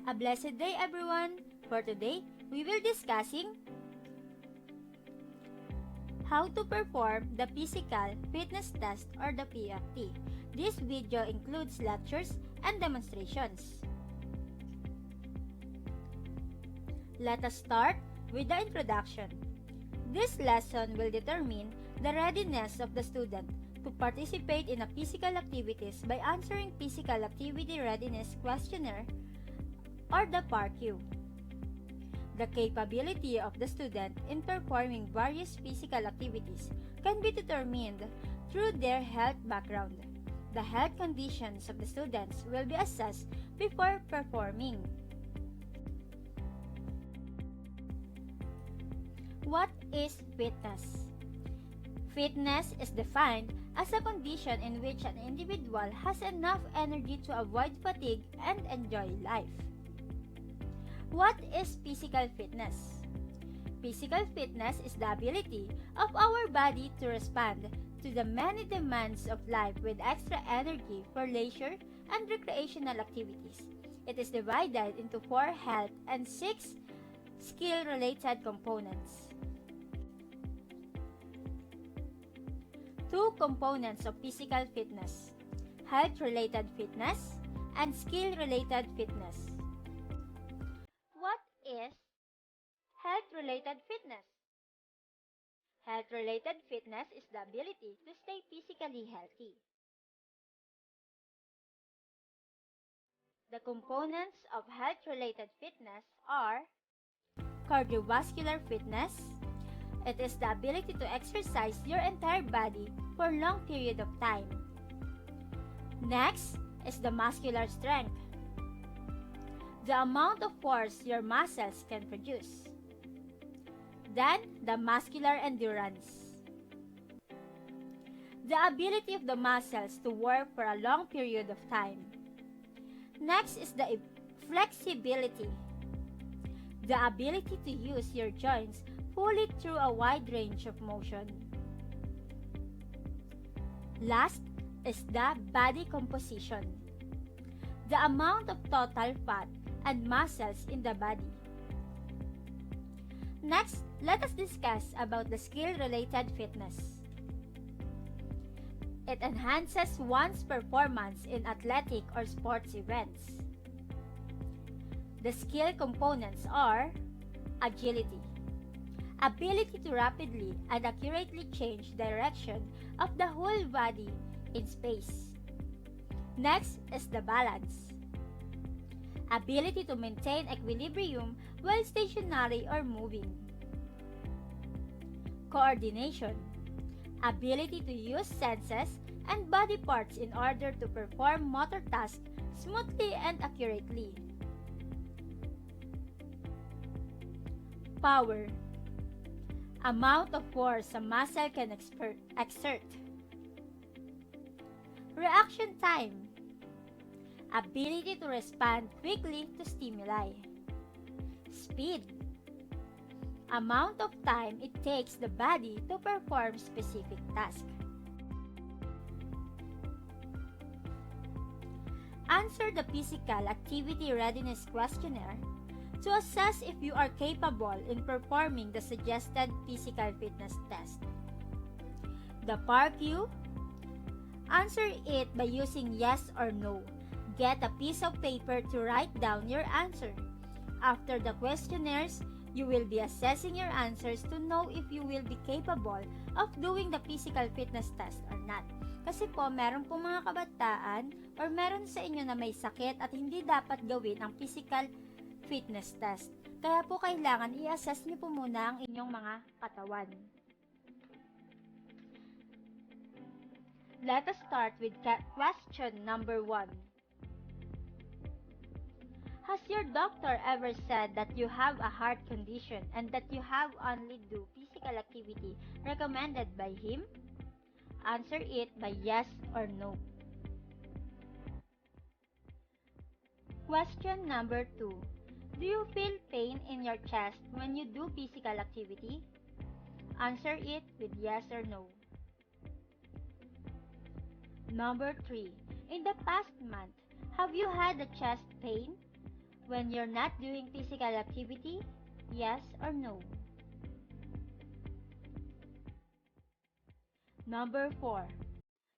A blessed day, everyone! For today, we will discussing how to perform the physical fitness test or the PFT. This video includes lectures and demonstrations. Let us start with the introduction. This lesson will determine the readiness of the student to participate in a physical activities by answering Physical Activity Readiness Questionnaire or the PARQ. The capability of the student in performing various physical activities can be determined through their health background. The health conditions of the students will be assessed before performing. What is fitness? Fitness is defined as a condition in which an individual has enough energy to avoid fatigue and enjoy life. What is physical fitness? Physical fitness is the ability of our body to respond to the many demands of life with extra energy for leisure and recreational activities. It is divided into 4 health and 6 skill-related components. 2 components of physical fitness: health-related fitness and skill-related fitness. What is health-related fitness? Health-related fitness is the ability to stay physically healthy. The components of health-related fitness are cardiovascular fitness. It is the ability to exercise your entire body for a long period of time. Next is the muscular strength, the amount of force your muscles can produce. Then, the muscular endurance, the ability of the muscles to work for a long period of time. Next is the flexibility, the ability to use your joints fully through a wide range of motion. Last is the body composition, the amount of total fat and muscles in the body. Next, let us discuss about the skill-related fitness. It enhances one's performance in athletic or sports events. The skill components are agility, ability to rapidly and accurately change direction of the whole body in space. Next is the balance, ability to maintain equilibrium while stationary or moving. Coordination, ability to use senses and body parts in order to perform motor tasks smoothly and accurately. Power, amount of force a muscle can exert. Reaction time, ability to respond quickly to stimuli. Speed, amount of time it takes the body to perform specific tasks. Answer the Physical Activity Readiness Questionnaire to assess if you are capable in performing the suggested physical fitness test. The PARQ, answer it by using yes or no. Get a piece of paper to write down your answer. After the questionnaires, you will be assessing your answers to know if you will be capable of doing the physical fitness test or not. Kasi po, meron po mga kabataan or meron sa inyo na may sakit at hindi dapat gawin ang physical fitness test. Kaya po kailangan i-assess niyo po muna ang inyong mga katawan. Let us start with question number 1. Has your doctor ever said that you have a heart condition and that you have only do physical activity recommended by him? Answer it by yes or no. Question number 2. Do you feel pain in your chest when you do physical activity? Answer it with yes or no. Number 3. In the past month, have you had a chest pain? When you're not doing physical activity, yes or no? Number 4.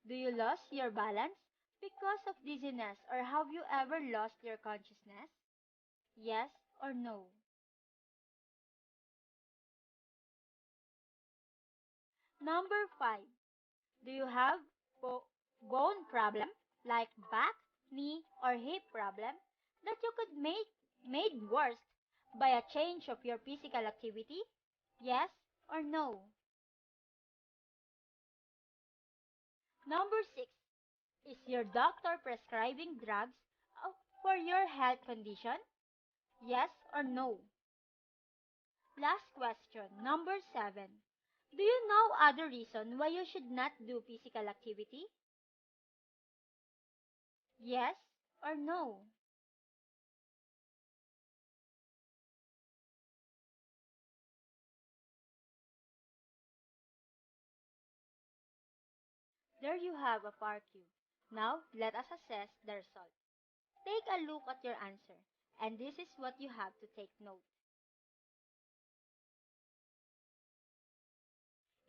Do you lose your balance because of dizziness or have you ever lost your consciousness? Yes or no? Number 5. Do you have bone problem like back, knee, or hip problem that you could make made worse by a change of your physical activity? Yes or no? Number 6. Is your doctor prescribing drugs for your health condition? Yes or no? Last question, number 7. Do you know other reason why you should not do physical activity? Yes or no? There you have a part Q. Now, let us assess the result. Take a look at your answer, and this is what you have to take note.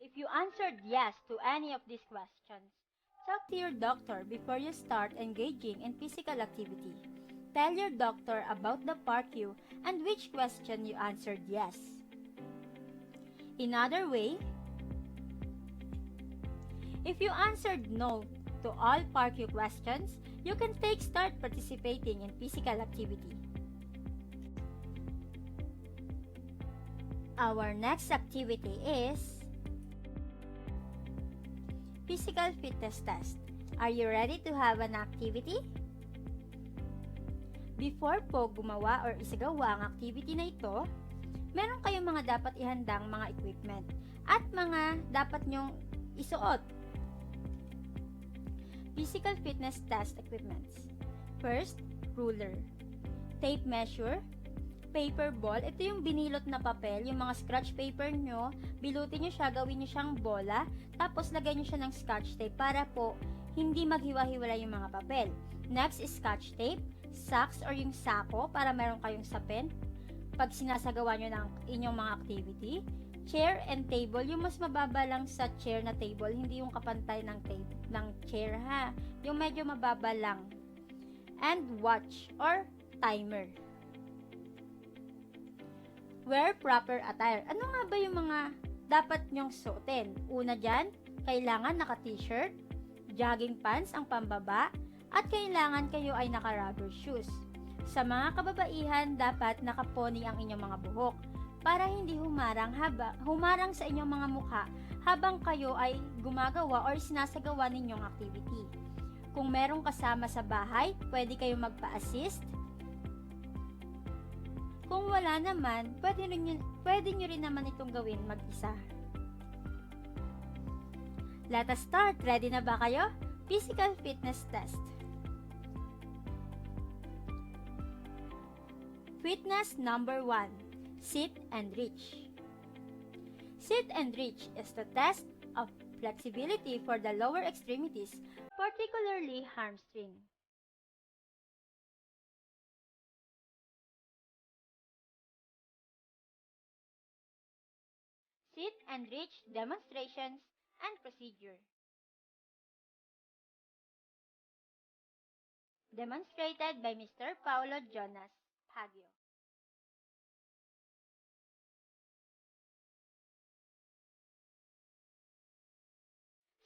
If you answered yes to any of these questions, talk to your doctor before you start engaging in physical activity. Tell your doctor about the part Q and which question you answered yes. In other way, if you answered no to all part Q questions, you can start participating in physical activity. Our next activity is physical fitness test. Are you ready to have an activity? Before po gumawa or isagawa ang activity na ito, meron kayong mga dapat ihandang mga equipment at mga dapat nyong isuot. Physical fitness test equipments. First, ruler, tape measure, paper ball. Ito yung binilot na papel, yung mga scratch paper nyo, bilutin nyo siya, gawin nyo siyang bola, tapos lagay nyo siya ng scotch tape para po hindi maghiwa-hiwala yung mga papel. Next is scotch tape, socks or yung sako para meron kayong sapin pag sinasagawa nyo ng inyong mga activity. Chair and table, yung mas mababa lang sa chair na table, hindi yung kapantay ng chair ha, yung medyo mababa lang. And watch or timer. Wear proper attire. Ano nga ba yung mga dapat nyong suotin? Una dyan, kailangan naka-t-shirt, jogging pants ang pambaba, at kailangan kayo ay naka-rubber shoes. Sa mga kababaihan, dapat nakapony ang inyong mga buhok para hindi humarang sa inyong mga mukha habang kayo ay gumagawa or sinasagawa ninyong activity. Kung merong kasama sa bahay, pwede kayo magpa-assist. Kung wala naman, pwede nyo rin naman itong gawin mag-isa. Let us start. Ready na ba kayo? Physical fitness test. Fitness number 1. Sit and reach. Sit and reach is the test of flexibility for the lower extremities, particularly hamstring. Sit and reach demonstrations and procedure. Demonstrated by Mr. Paulo Jonas Pagio.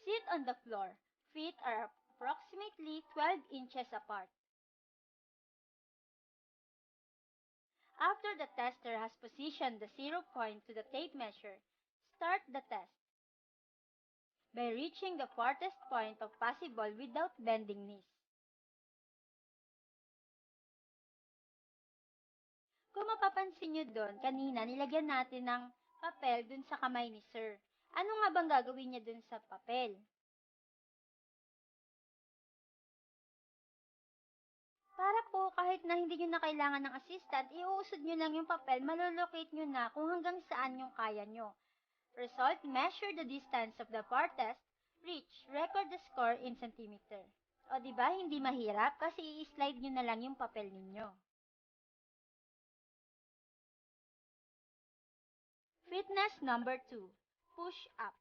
Sit on the floor. Feet are approximately 12 inches apart. After the tester has positioned the 0 point to the tape measure, start the test by reaching the farthest point of possible without bending knees. Kung mapapansin nyo doon, kanina nilagyan natin ng papel dun sa kamay ni Sir. Ano nga bang gagawin niya dun sa papel? Para po kahit na hindi nyo na kailangan ng assistant, iuusod nyo lang yung papel, malolocate nyo na kung hanggang saan yung kaya nyo. Result, measure the distance of the farthest reach, record the score in centimeter. O diba, hindi mahirap kasi i-slide nyo na lang yung papel ninyo. Fitness number 2, push-up.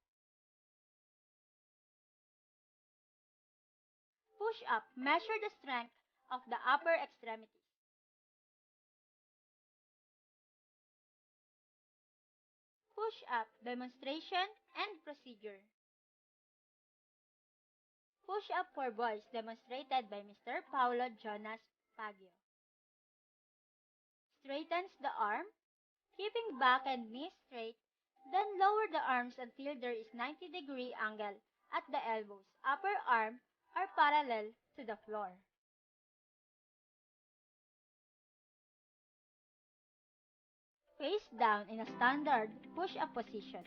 Push-up, measure the strength of the upper extremities. Push-up, demonstration and procedure. Push-up for boys, demonstrated by Mr. Paulo Jonas Pagio. Straightens the arm, keeping back and knee straight, then lower the arms until there is 90-degree angle at the elbows. Upper arm are parallel to the floor. Face down in a standard push-up position.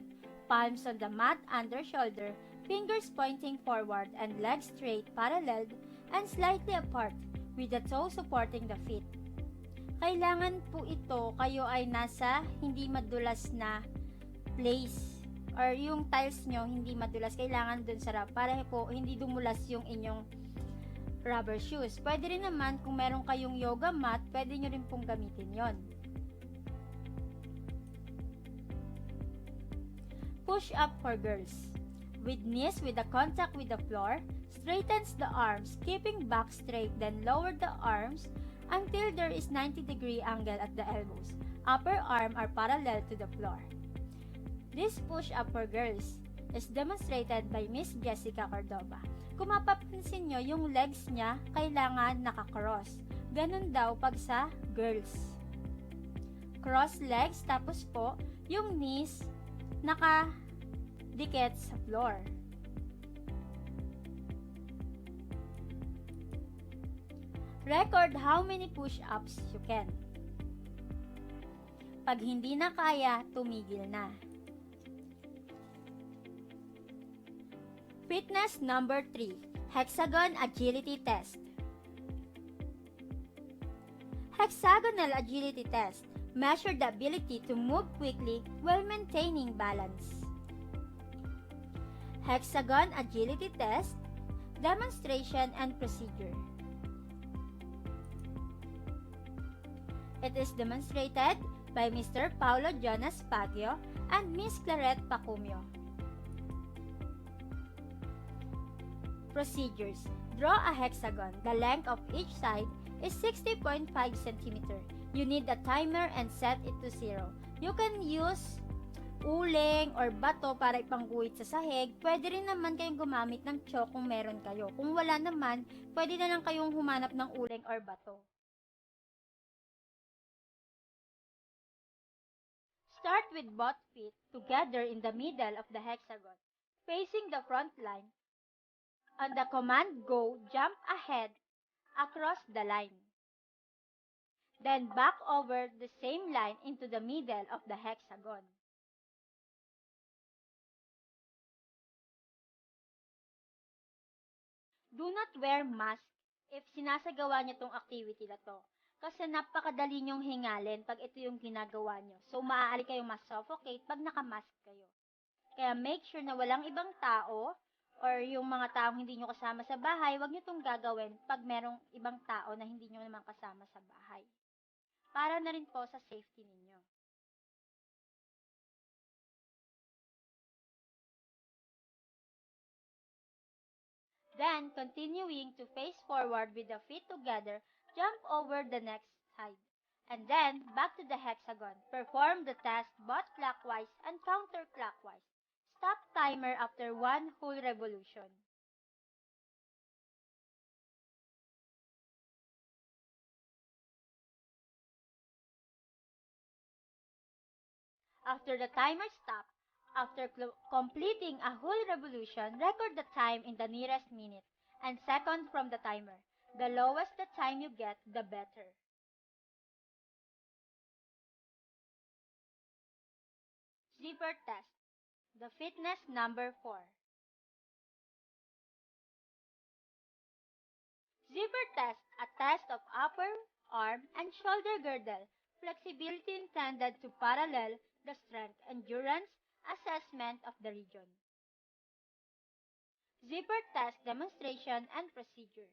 Palms on the mat under shoulder, fingers pointing forward and legs straight paralleled and slightly apart with the toe supporting the feet. Kailangan po ito kayo ay nasa hindi madulas na place or yung tiles nyo hindi madulas. Kailangan dun sa para po hindi dumulas yung inyong rubber shoes. Pwede rin naman kung meron kayong yoga mat, pwede nyo rin pong gamitin yon. Push up for girls. With knees with the contact with the floor, straightens the arms, keeping back straight, then lower the arms until there is 90-degree angle at the elbows. Upper arm are parallel to the floor. This push-up for girls is demonstrated by Miss Jessica Cordova. Kung mapapansin nyo, yung legs niya kailangan nakakross. Ganun daw pag sa girls. Cross legs, tapos po, yung knees nakadikit sa floor. Record how many push-ups you can. Pag hindi na kaya, tumigil na. Fitness number 3, Hexagon Agility Test. Hexagonal Agility Test. Measure the ability to move quickly while maintaining balance. Hexagon Agility Test, Demonstration and Procedure. It is demonstrated by Mr. Paulo Jonas Pagio and Miss Clarette Pacumio. Procedures. Draw a hexagon. The length of each side is 60.5 cm. You need a timer and set it to 0. You can use uling or bato para ipangguhit sa sahig. Pwede rin naman kayong gumamit ng chalk kung meron kayo. Kung wala naman, pwede na lang kayong humanap ng uling or bato. Start with both feet together in the middle of the hexagon, facing the front line. On the command go, jump ahead across the line. Then back over the same line into the middle of the hexagon. Do not wear mask if sinasagawa nyo tong activity na to. Kasi napakadali nyong hingalin pag ito yung ginagawa nyo. So, maaari kayong mas-suffocate pag nakamask kayo. Kaya make sure na walang ibang tao or yung mga taong hindi nyo kasama sa bahay, wag nyo itong gagawin pag merong ibang tao na hindi nyo naman kasama sa bahay. Para na rin po sa safety ninyo. Then, continuing to face forward with the feet together, jump over the next side. And then, back to the hexagon. Perform the test both clockwise and counterclockwise. Stop timer after one whole revolution. After the timer stops, after completing a whole revolution, record the time in the nearest minute and second from the timer. The lowest the time you get, the better. Zipper test. The fitness number 4. Zipper test, a test of upper arm and shoulder girdle, flexibility intended to parallel the strength, endurance, assessment of the region. Zipper test demonstration and procedure.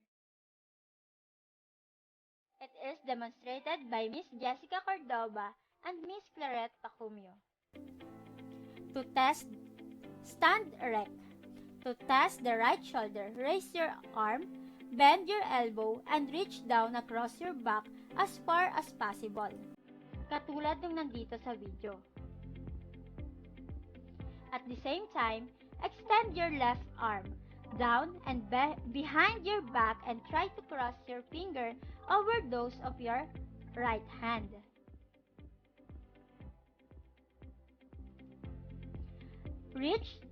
It is demonstrated by Miss Jessica Cordova and Miss Clarette Pacumio. To test, stand erect. To test the right shoulder, raise your arm, bend your elbow, and reach down across your back as far as possible. Katulad ng nandito sa video. At the same time, extend your left arm down and behind your back and try to cross your finger over those of your right hand. Reach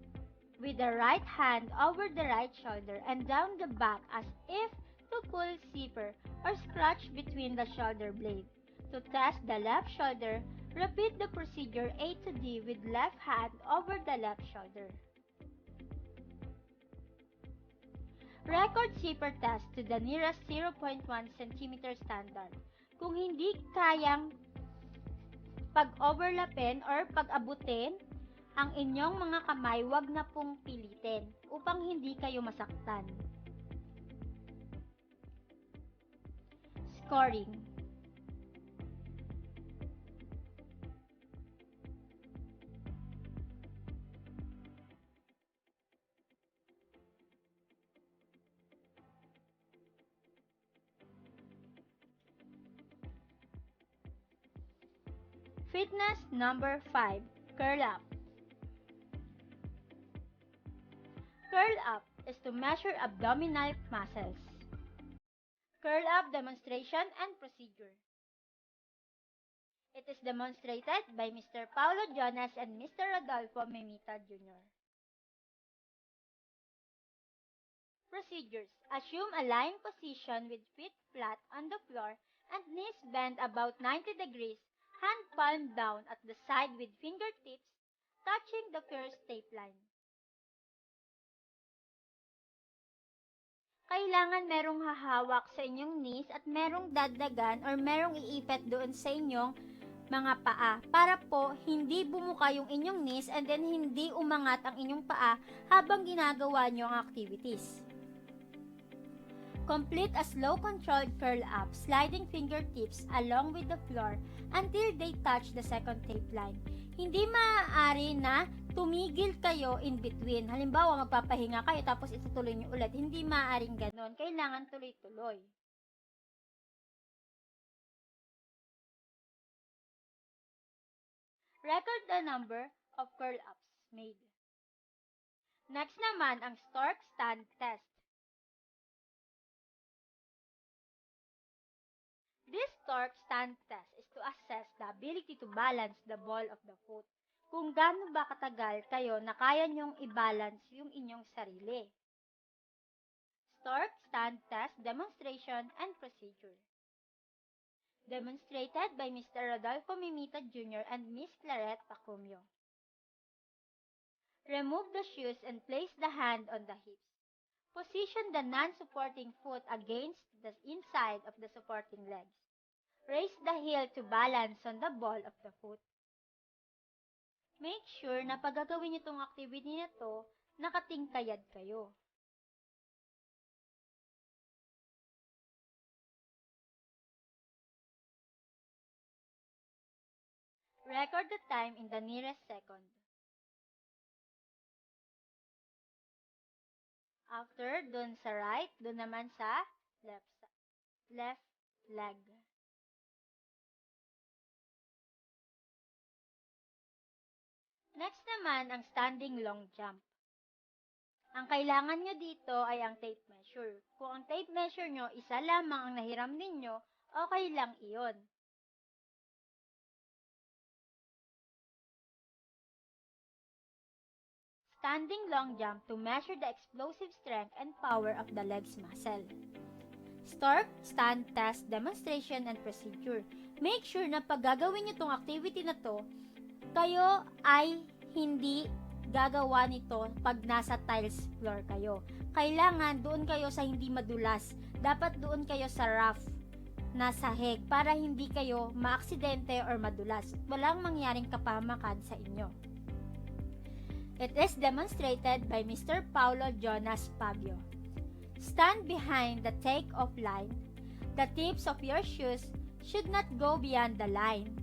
with the right hand over the right shoulder and down the back as if to pull zipper or scratch between the shoulder blade. To test the left shoulder, repeat the procedure A to D with left hand over the left shoulder. Record zipper test to the nearest 0.1 cm standard. Kung hindi kayang pag-overlapin or pag-abutin ang inyong mga kamay, wag na pong pilitin upang hindi kayo masaktan. Scoring. Fitness number 5. Curl up. Curl up is to measure abdominal muscles. Curl up demonstration and procedure. It is demonstrated by Mr. Paulo Jonas and Mr. Rodolfo Memita Jr. Procedures. Assume a lying position with feet flat on the floor and knees bent about 90 degrees, hand palm down at the side with fingertips touching the first tape line. Kailangan merong hahawak sa inyong knees at merong dagdagan or merong iipit doon sa inyong mga paa para po hindi bumuka yung inyong knees and then hindi umangat ang inyong paa habang ginagawa nyo ang activities. Complete a slow controlled curl up, sliding fingertips along with the floor until they touch the second tape line. Hindi maaari na tumigil kayo in between. Halimbawa, magpapahinga kayo tapos itutuloy nyo ulit. Hindi maaaring ganon. Kailangan tuloy-tuloy. Record the number of curl-ups made. Next naman, ang stork stand test. This stork stand test is to assess the ability to balance the ball of the foot. Kung gaano ba katagal kayo na kaya nyong i-balance yung inyong sarili. Stork stand test demonstration and procedure. Demonstrated by Mr. Rodolfo Memita Jr. and Miss Clarette Pacumio. Remove the shoes and place the hand on the hips. Position the non-supporting foot against the inside of the supporting legs. Raise the heel to balance on the ball of the foot. Make sure na pag gagawin nyo itong activity na to, nakatingkayad kayo. Record the time in the nearest second. After, dun sa right, dun naman sa left leg. Next naman, ang standing long jump. Ang kailangan nyo dito ay ang tape measure. Kung ang tape measure nyo, isa lamang ang nahiram ninyo, okay lang iyon. Standing long jump to measure the explosive strength and power of the legs muscle. Stork stand test demonstration and procedure. Make sure na pag gagawin nyo itong activity na to, kayo ay hindi gagawa nito pag nasa tiles floor kayo. Kailangan doon kayo sa hindi madulas. Dapat doon kayo sa rough na sahig para hindi kayo maaksidente or madulas. Walang mangyaring kapamakan sa inyo. It is demonstrated by Mr. Paulo Jonas Pabio. Stand behind the take-off line. The tips of your shoes should not go beyond the line.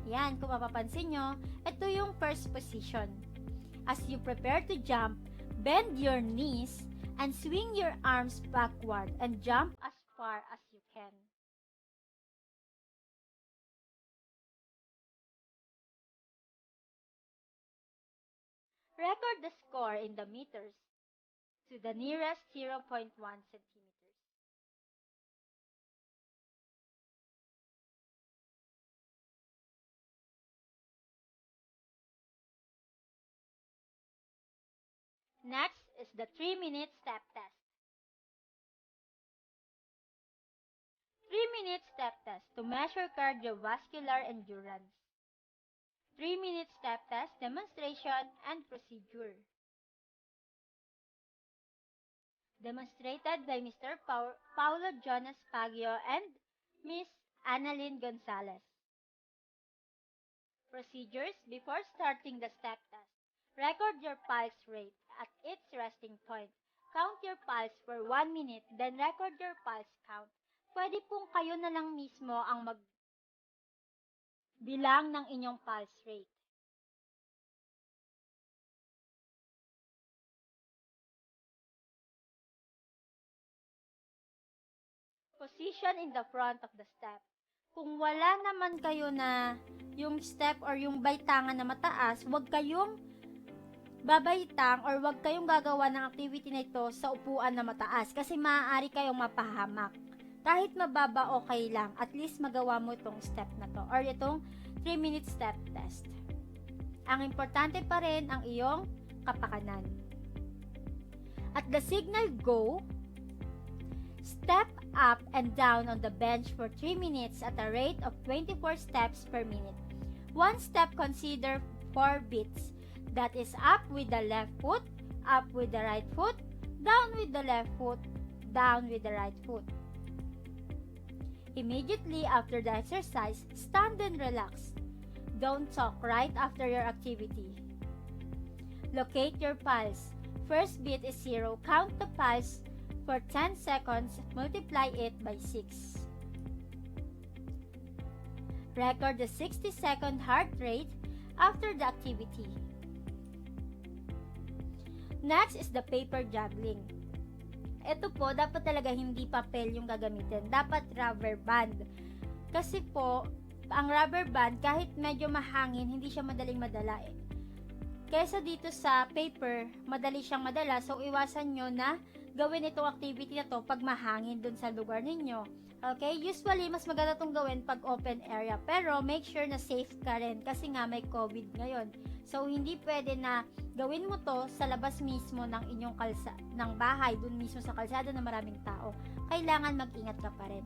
Yan, kung mapapansin nyo, ito yung first position. As you prepare to jump, bend your knees and swing your arms backward and jump as far as you can. Record the score in the meters to the nearest zero point 0.1 centimeters. Next is the 3-minute step test. 3-minute step test to measure cardiovascular endurance. 3-minute step test demonstration and procedure. Demonstrated by Mr. Paulo Jonas Pagio and Miss Annalyn Gonzalez. Procedures before starting the step test. Record your pulse rate at its resting point. Count your pulse for 1 minute, then record your pulse count. Pwede pong kayo na lang mismo ang magbilang ng inyong pulse rate. Position in the front of the step. Kung wala naman kayo na yung step or yung baytangan na mataas, huwag kayong babaitang or huwag kayong gagawa ng activity na ito sa upuan na mataas kasi maaari kayong mapahamak. Kahit mababa, okay lang. At least magawa mo itong step na to or itong 3-minute step test. Ang importante pa rin ang iyong kapakanan. At the signal go, step up and down on the bench for 3 minutes at a rate of 24 steps per minute. One step consider 4 beats. That is up with the left foot, up with the right foot, down with the left foot, down with the right foot. Immediately after the exercise, stand and relax. Don't talk right after your activity. Locate your pulse. First beat is 0. Count the pulse for 10 seconds. Multiply it by 6. Record the 60-second heart rate after the activity. Next is the paper juggling. Ito po, dapat talaga hindi papel yung gagamitin. Dapat rubber band. Kasi po, ang rubber band, kahit medyo mahangin, hindi siya madaling madala. Kaysa dito sa paper, madali siyang madala. So, iwasan nyo na gawin itong activity na to pag mahangin dun sa lugar ninyo. Okay? Usually, mas maganda itong gawin pag open area. Pero, make sure na safe ka rin kasi nga may COVID ngayon. So, hindi pwede na gawin mo to sa labas mismo ng inyong ng bahay, dun mismo sa kalsada na maraming tao. Kailangan mag-ingat ka pa rin.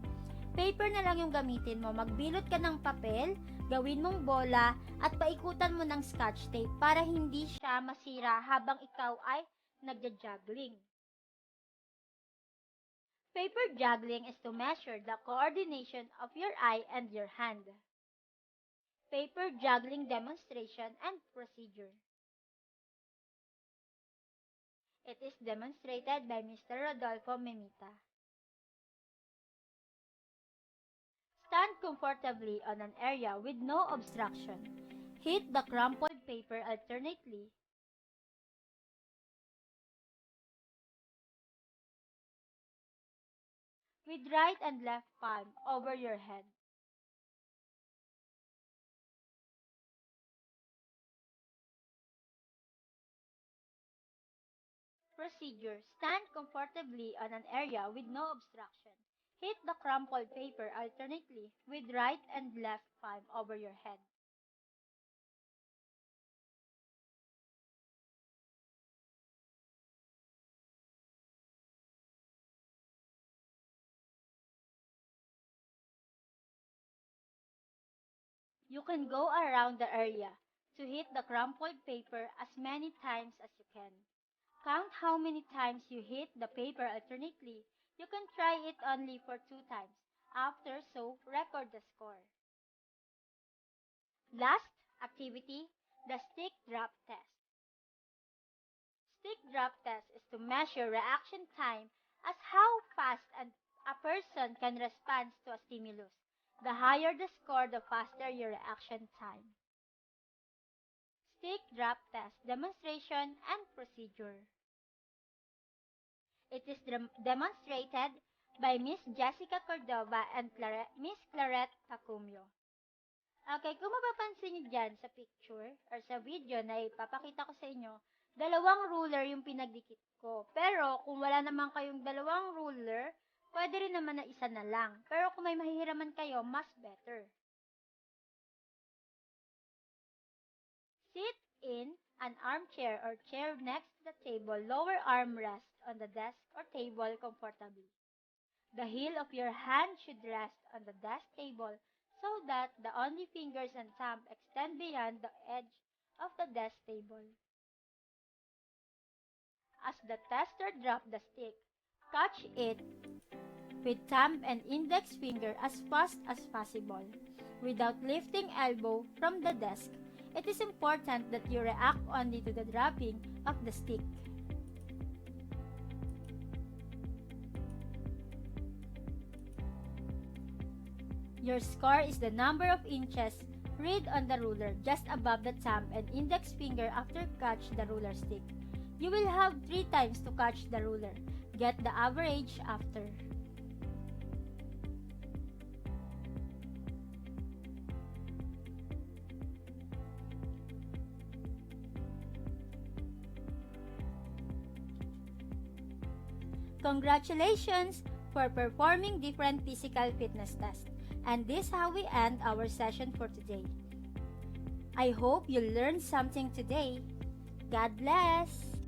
Paper na lang yung gamitin mo. Magbilot ka ng papel, gawin mong bola, at paikutan mo ng scotch tape para hindi siya masira habang ikaw ay nagja-juggling. Paper juggling is to measure the coordination of your eye and your hand. Paper juggling demonstration and procedure. It is demonstrated by Mr. Rodolfo Memita. Stand comfortably on an area with no obstruction. Hit the crumpled paper alternately. With right and left palm over your head. Procedure. Stand comfortably on an area with no obstruction. Hit the crumpled paper alternately with right and left palm over your head. You can go around the area to hit the crumpled paper as many times as you can. Count how many times you hit the paper alternately. You can try it only for 2 times. After so, record the score. Last activity, the stick drop test. Stick drop test is to measure reaction time as how fast a person can respond to a stimulus. The higher the score, the faster your reaction time. Stick drop test, demonstration, and procedure. It is demonstrated by Miss Jessica Cordova and Miss Clarette Tacumio. Okay, kung mapapansin niyo dyan sa picture or sa video na ipapakita ko sa inyo, dalawang ruler yung pinagdikit ko. Pero kung wala naman kayong dalawang ruler, pwede rin naman na isa na lang. Pero kung may mahihiraman kayo, mas better. Sit in an armchair or chair next to the table. Lower arm rest on the desk or table comfortably. The heel of your hand should rest on the desk table so that the only fingers and thumb extend beyond the edge of the desk table. As the tester drops the stick, catch it with thumb and index finger as fast as possible. Without lifting elbow from the desk, it is important that you react only to the dropping of the stick. Your score is the number of inches read on the ruler just above the thumb and index finger after catch the ruler stick. You will have 3 times to catch the ruler. Get the average after. Congratulations for performing different physical fitness tests. And this is how we end our session for today. I hope you learned something today. God bless!